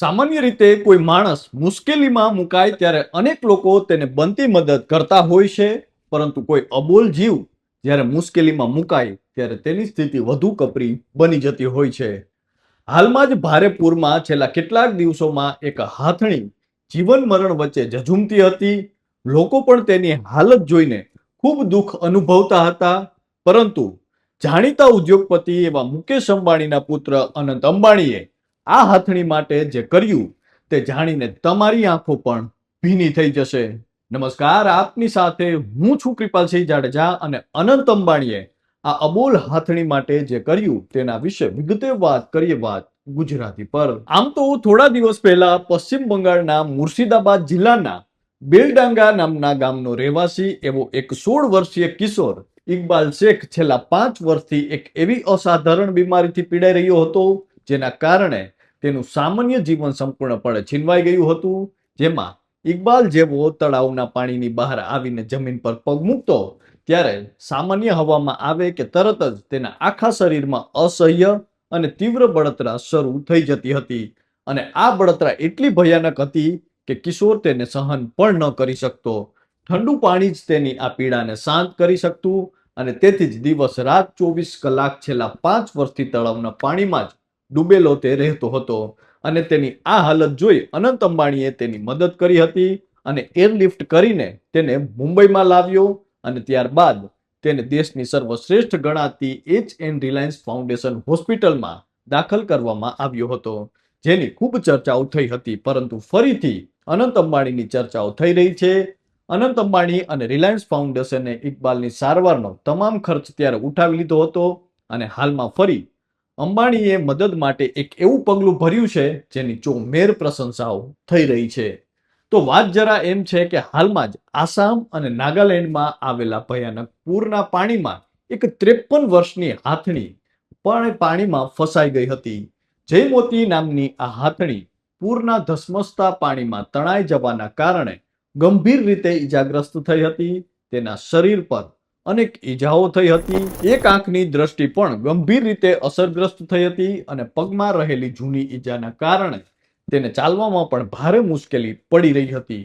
સામાન્ય રીતે કોઈ માણસ મુશ્કેલીમાં મુકાય ત્યારે અનેક લોકો તેને બનતી મદદ કરતા હોય છે, પરંતુ કોઈ અબોલ જીવ જ્યારે મુશ્કેલીમાં મુકાય ત્યારે તેની સ્થિતિ વધુ કપરી બની જતી હોય છે. હાલમાં જ ભારે પૂરમાં છેલ્લા કેટલાક દિવસોમાં એક હાથણી જીવન મરણ વચ્ચે ઝઝૂમતી હતી. લોકો પણ તેની હાલત જોઈને ખૂબ દુઃખ અનુભવતા હતા, પરંતુ જાણીતા ઉદ્યોગપતિ એવા મુકેશ અંબાણીના પુત્ર અનંત અંબાણીએ આ હાથણી માટે જે કર્યું તે જાણીને તમારી આંખો પણ ભીની થઈ જશે. નમસ્કાર, આપની સાથે હું છું કૃપાલસિંહ જાડેજા અને અનંત અંબાણીએ આ અબોલ હાથણી માટે જે કર્યું તેના વિશે વિગતે વાત કરીએ ગુજરાતી પર. આમ તો થોડા દિવસ પહેલા પશ્ચિમ બંગાળના મુર્શિદાબાદ જિલ્લાના બેલડાંગા નામના ગામનો રહેવાસી એવો એક 16 વર્ષીય કિશોર ઇકબાલ શેખ છેલ્લા 5 વર્ષથી એક એવી અસાધારણ બીમારીથી પીડાઈ રહ્યો હતો, જેના કારણે તેનું સામાન્ય જીવન સંપૂર્ણપણે છીનવાઈ ગયું હતું. જેમાં ઇકબાલ જેવો તળાવના પાણીની બહાર આવીને જમીન પર પગ મૂકતો ત્યારે સામાન્ય હવામાં આવે કે તરત જ તેના આખા શરીરમાં અસહ્ય અને તીવ્ર બળતરા શરૂ થઈ જતી હતી. અને આ બળતરા એટલી ભયાનક હતી કે કિશોર તેને સહન પણ ન કરી શકતો. ઠંડુ પાણી જ તેની આ પીડાને શાંત કરી શકતું અને તેથી જ દિવસ રાત 24 કલાક છેલ્લા 5 વર્ષથી તળાવના પાણીમાં જ ડૂબેલો તે રહેતો હતો. અને તેની આ હાલત જોઈ અનંત અંબાણીએ તેની મદદ કરી હતી અને એરલિફ્ટ કરીને તેને મુંબઈમાં લાવ્યો અને ત્યારબાદ તેને દેશની સર્વશ્રેષ્ઠ ગણાતી એચ.એન. રિલાયન્સ ફાઉન્ડેશન હોસ્પિટલમાં દાખલ કરવામાં આવ્યો હતો, જેની ખૂબ ચર્ચાઓ થઈ હતી. પરંતુ ફરીથી અનંત અંબાણીની ચર્ચાઓ થઈ રહી છે. અનંત અંબાણી અને રિલાયન્સ ફાઉન્ડેશને ઇકબાલની સારવારનો તમામ ખર્ચ ત્યારે ઉઠાવી લીધો હતો અને હાલમાં ફરી અંબાણીએ મદદ માટે એક એવું પગલું ભર્યું છે જેની ચોમેર પ્રશંસાઓ થઈ રહી છે. તો વાત જરા એમ છે કે હાલમાં જ આસામ અને નાગાલેન્ડમાં આવેલા ભયાનક પૂરના પાણીમાં એક 53 વર્ષની હાથણી પણ પાણીમાં ફસાઈ ગઈ હતી. જયમોતી નામની આ હાથણી પૂરના ધસમસતા પાણીમાં તણાઈ જવાના કારણે ગંભીર રીતે ઈજાગ્રસ્ત થઈ હતી. તેના શરીર પર અનેક ઈજાઓ થઈ હતી. એક આંખની દ્રષ્ટિ પણ ગંભીર રીતે અસરગ્રસ્ત થઈ હતી અને પગમાં રહેલી જૂની ઈજાના કારણે તેને ચાલવામાં પણ ભારે મુશ્કેલી પડી રહી હતી.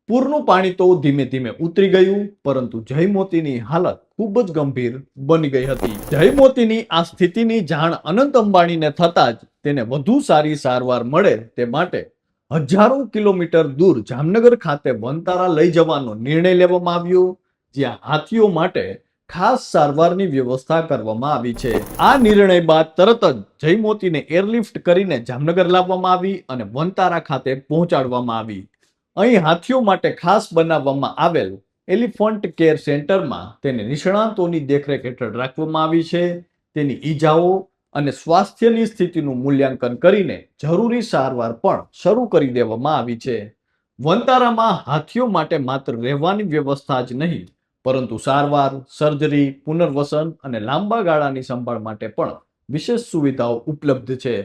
પૂરનું પાણી તો ધીમે ધીમે ઉતરી ગયું, પરંતુ જયમોતીની હાલત ખૂબ જ ગંભીર બની ગઈ હતી. જયમોતીની આ સ્થિતિની જાણ અનંત અંબાણીને થતાં જ તેને વધુ સારી સારવાર મળે તે માટે હજારો કિલોમીટર દૂર જામનગર ખાતે વનતારા લઈ જવાનો નિર્ણય લેવામાં આવ્યો, જ્યાં હાથીઓ માટે ખાસ સારવારની વ્યવસ્થા કરવામાં આવી છે. આ નિર્ણય બાદ તરત જ જયમોતીને એરલિફ્ટ કરીને જામનગર લાવવામાં આવી અને વનતારા ખાતે પહોંચાડવામાં આવી. અહીં હાથીઓ માટે ખાસ બનાવવામાં આવેલ એલિફન્ટ કેર સેન્ટરમાં તેને નિષ્ણાતોની દેખરેખ હેઠળ રાખવામાં આવી છે. તેની ઈજાઓ અને સ્વાસ્થ્યની સ્થિતિનું મૂલ્યાંકન કરીને જરૂરી સારવાર પણ શરૂ કરી દેવામાં આવી છે. વનતારામાં હાથીઓ માટે માત્ર રહેવાની વ્યવસ્થા જ નહીં, પરંતુ સારવાર, સર્જરી, પુનર્વસન અને લાંબા ગાળાની સંભાળ માટે પણ વિશેષ સુવિધાઓ ઉપલબ્ધ છે.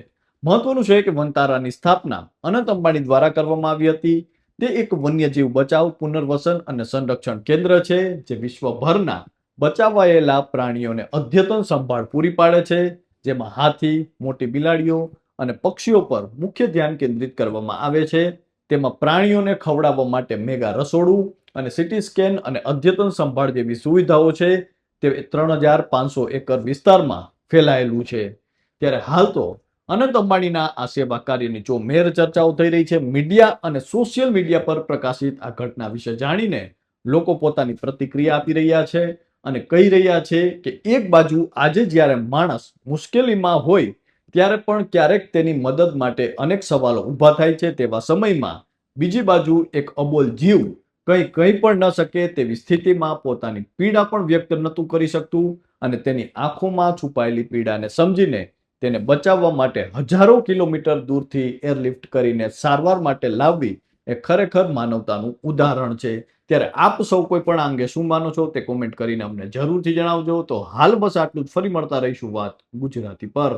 મહત્વનું છે કે વનતારાની સ્થાપના અનંત અંબાણી દ્વારા કરવામાં આવી હતી. તે એક વન્યજીવ બચાવ, પુનર્વસન અને સંરક્ષણ કેન્દ્ર છે, જે વિશ્વભરના બચાવાયેલા પ્રાણીઓને અદ્યતન સંભાળ પૂરી પાડે છે, જેમાં હાથી, મોટી બિલાડીઓ અને પક્ષીઓ પર મુખ્ય ધ્યાન કેન્દ્રિત કરવામાં આવે છે. તેમાં પ્રાણીઓને ખવડાવવા માટે મેગા રસોડું અને સીટી સ્કેન અને અદ્યતન સંભાળ જેવી સુવિધાઓ છે. તે 3500 એકર વિસ્તારમાં ફેલાયેલું છે. ત્યારે હાલ તો અનંત અંબાણીના આ સેવા કાર્યની ચોમેર ચર્ચાઓ થઈ રહી છે. મીડિયા અને સોશિયલ મીડિયા પર પ્રકાશિત આ ઘટના વિશે જાણીને લોકો પોતાની પ્રતિક્રિયા આપી રહ્યા છે અને કહી રહ્યા છે કે એક બાજુ આજે જ્યારે માણસ મુશ્કેલીમાં હોય ત્યારે પણ ક્યારેક તેની મદદ માટે અનેક સવાલો ઊભા થાય છે. તેવા સમયમાં બીજી બાજુ એક અબોલ જીવ કહી પણ ન શકે તેવી સ્થિતિમાં પોતાની પીડા પણ વ્યક્ત નહોતું કરી શકતું અને તેની આંખોમાં છુપાયેલી પીડાને સમજીને તેને બચાવવા માટે હજારો કિલોમીટર દૂરથી એરલિફ્ટ કરીને સારવાર માટે લાવવી એ ખરેખર માનવતાનું ઉદાહરણ છે. ત્યારે આપ સૌ કોઈ પણ આ અંગે શું માનો છો તે કોમેન્ટ કરીને અમને જરૂરથી જણાવજો. તો હાલ બસ આટલું જ. ફરી મળતા રહીશું વાત ગુજરાતી પર.